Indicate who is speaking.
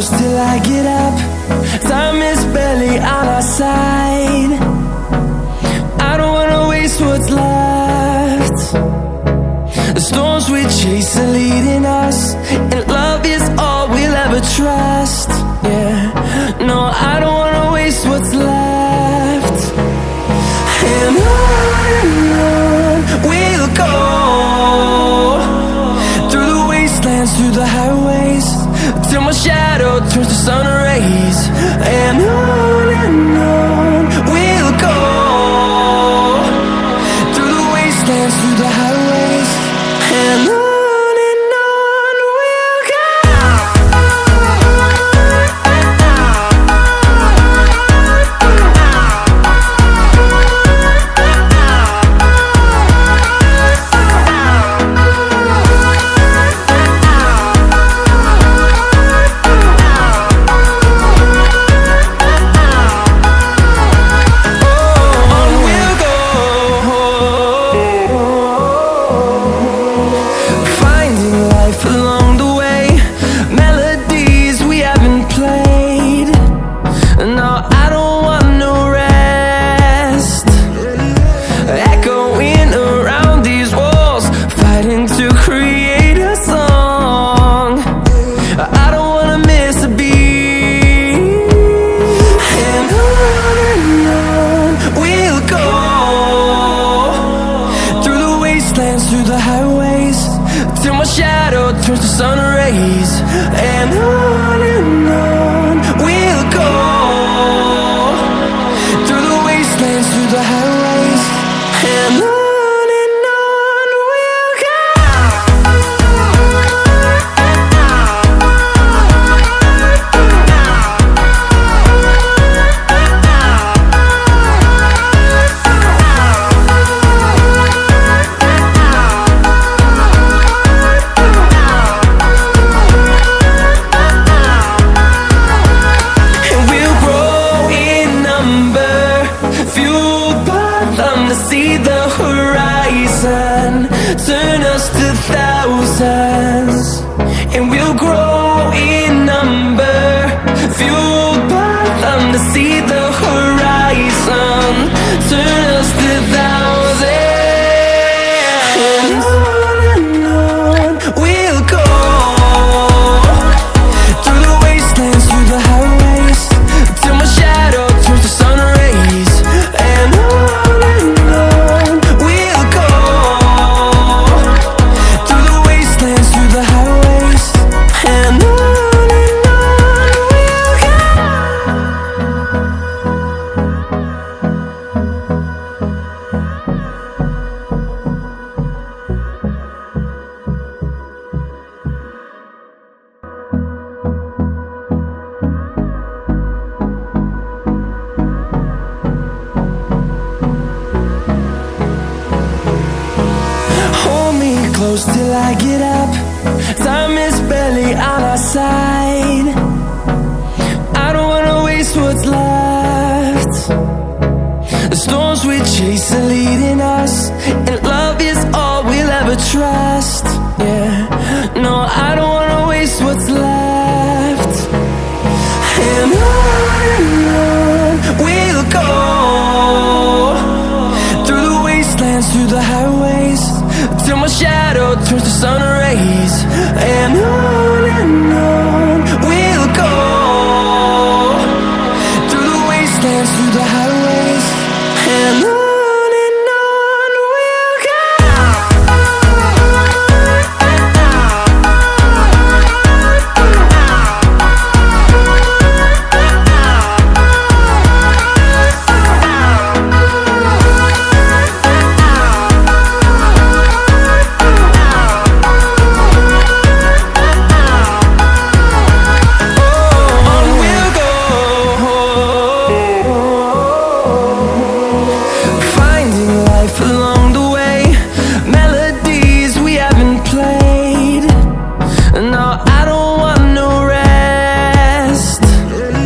Speaker 1: close till I get up. Time is barely on our side. I don't wanna waste what's left. The storms we chase are leading us, and love is all we'll ever trust. Yeah, no, I don't wanna waste what's left. And on we'll go, through the wastelands, through the highways, till my shadow turns to sun rays. And on we'll go, through the wastelands, through the highways, and on we'll go. Through the highways, till my shadow turns to sun rays. And on we'll go, through the wastelands, through the highways, and on we'll go. See the horizon, turn us to thousands, and we'll grow in number, fueled by them. To see the horizon, turn us to thousands, and on we'll go, through the wastelands, through the highways, till my shadow turns to sun rays. And close till I get up. Time is barely on our side. I don't wanna waste what's left. The storms we chase are leading us, and love is all we'll ever trust. Yeah, no, I don't wanna waste what's left. And on we'll go, through the wastelands, through the highways, till my shadow turns to sun rays. And